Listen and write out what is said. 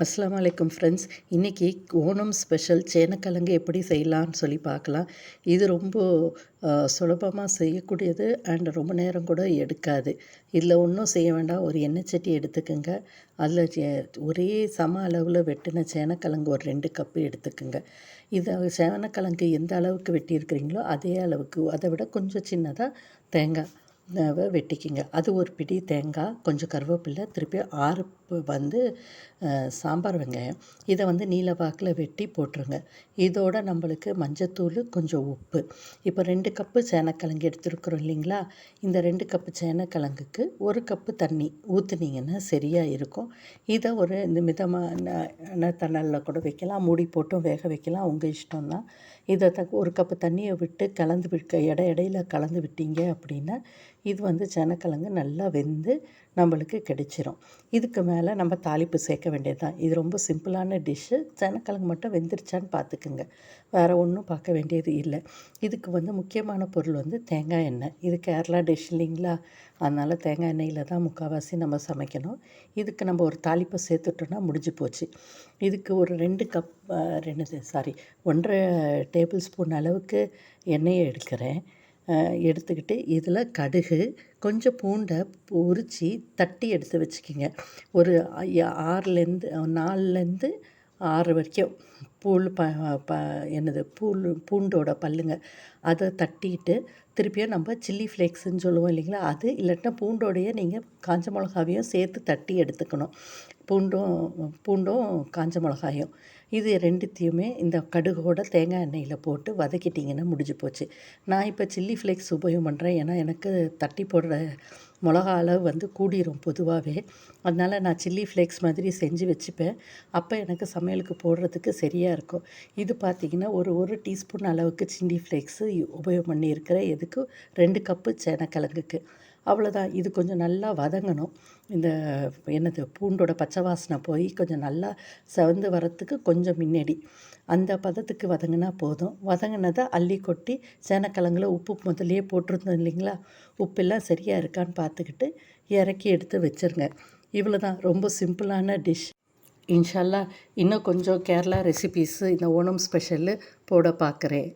அஸ்ஸலாமு அலைக்கும் ஃப்ரெண்ட்ஸ். இன்றைக்கி ஓணம் ஸ்பெஷல் சேனக்கிழங்கு எப்படி செய்யலான்னு சொல்லி பார்க்கலாம். இது ரொம்ப சுலபமாக செய்யக்கூடியது அண்ட் ரொம்ப நேரம் கூட எடுக்காது. இதில் ஒன்றும் செய்ய வேண்டாம். ஒரு எண்ணெய் சட்டி எடுத்துக்கோங்க. அதில் ஒரே சம அளவில் வெட்டின சேனக்கிழங்கு ஒரு 2 கப்பு எடுத்துக்கோங்க. இதை சேனக்கிழங்கு எந்த அளவுக்கு வெட்டியிருக்கிறீங்களோ அதே அளவுக்கு, அதை விட கொஞ்சம் சின்னதாக தேங்காய் வெட்டிக்கிங்க. அது ஒரு பிடி தேங்காய், கொஞ்சம் கருவேப்பிலை, திருப்பி 6 சாம்பார் வெங்காயம். இதை நீல வாக்கில் வெட்டி போட்டுருங்க. இதோட நம்மளுக்கு மஞ்சத்தூள், கொஞ்சம் உப்பு. இப்போ 2 கப்பு சேனக்கிழங்கு எடுத்துருக்குறோம் இல்லைங்களா? இந்த 2 கப்பு சேனக்கிழங்குக்கு 1 கப்பு தண்ணி ஊற்றுனீங்கன்னா சரியாக இருக்கும். இதை இந்த மிதமான தணலில் கூட வைக்கலாம், மூடி போட்டும் வேக வைக்கலாம், உங்கள் இஷ்டம்தான். இதை 1 கப்பு தண்ணியை விட்டு கலந்து இடையில கலந்து விட்டீங்க அப்படின்னா இது சேனக்கிழங்கு நல்லா வெந்து நம்மளுக்கு கிடைச்சிரும். இதுக்கு மேலே நம்ம தாளிப்பு சேர்க்க வேண்டியது தான். இது ரொம்ப சிம்பிளான டிஷ்ஷு. சேனக்கிழங்கு மட்டும் வெந்துருச்சான்னு பார்த்துக்குங்க, வேறு ஒன்றும் பார்க்க வேண்டியது இல்லை. இதுக்கு முக்கியமான பொருள் தேங்காய் எண்ணெய். இது கேரளா டிஷ் இல்லைங்களா? அதனால் தேங்காய் எண்ணெயில் தான் முக்கால்வாசி நம்ம சமைக்கணும். இதுக்கு நம்ம ஒரு தாளிப்பை சேர்த்துட்டோன்னா முடிஞ்சு போச்சு. இதுக்கு ஒரு 1.5 டேபிள் ஸ்பூன் அளவுக்கு எண்ணெயை எடுத்துக்கிட்டு இதில் கடுகு, கொஞ்சம் பூண்டை உரித்து தட்டி எடுத்து வச்சுக்கிங்க. ஒரு 4லேருந்து 6 வரைக்கும் பூண்டோட பல்லுங்க, அதை தட்டிட்டு திருப்பியும் நம்ம சில்லி ஃப்ளேக்ஸுன்னு சொல்லுவோம் இல்லைங்களா? அது இல்லாட்டினா பூண்டோடைய நீங்கள் காஞ்ச மிளகாவையும் சேர்த்து தட்டி எடுத்துக்கணும். பூண்டும் காஞ்ச மிளகாயும் இது 2த்தையுமே இந்த கடுகோட தேங்காய் எண்ணெயில் போட்டு வதக்கிட்டிங்கன்னா முடிஞ்சு போச்சு. நான் இப்போ சில்லி ஃப்ளேக்ஸ் உபயோகம் பண்ணுறேன். ஏன்னா எனக்கு தட்டி போடுற மிளகா அளவு கூடிரும் பொதுவாகவே. அதனால் நான் சில்லி ஃப்ளேக்ஸ் மாதிரி செஞ்சு வச்சுப்பேன். அப்போ எனக்கு சமையலுக்கு போடுறதுக்கு சரியாக இருக்கும். இது பார்த்திங்கன்னா ஒரு டீஸ்பூன் அளவுக்கு சில்லி ஃப்ளேக்ஸு உபயோகம் பண்ணியிருக்கிறேன். எதுக்கு 2 கப்பு சேனக்கிழங்குக்கு. அவ்வளோதான். இது கொஞ்சம் நல்லா வதங்கணும். பூண்டோட பச்சை வாசனை போய் கொஞ்சம் நல்லா செவந்து வரத்துக்கு கொஞ்சம் முன்னாடி அந்த பதத்துக்கு வதங்கினா போதும். வதங்கினதை அள்ளி கொட்டி சேனக்கிழங்குல உப்பு முதல்லையே போட்டிருந்தோம் இல்லைங்களா? உப்பெல்லாம் சரியாக இருக்கான்னு பார்த்துக்கிட்டு இறக்கி எடுத்து வச்சுருங்க. இவ்வளோ தான். ரொம்ப சிம்பிளான டிஷ். இன்ஷா அல்லாஹ் இன்னும் கொஞ்சம் கேரளா ரெசிபீஸு இந்த ஓணம் ஸ்பெஷலு போட பார்க்குறேன்.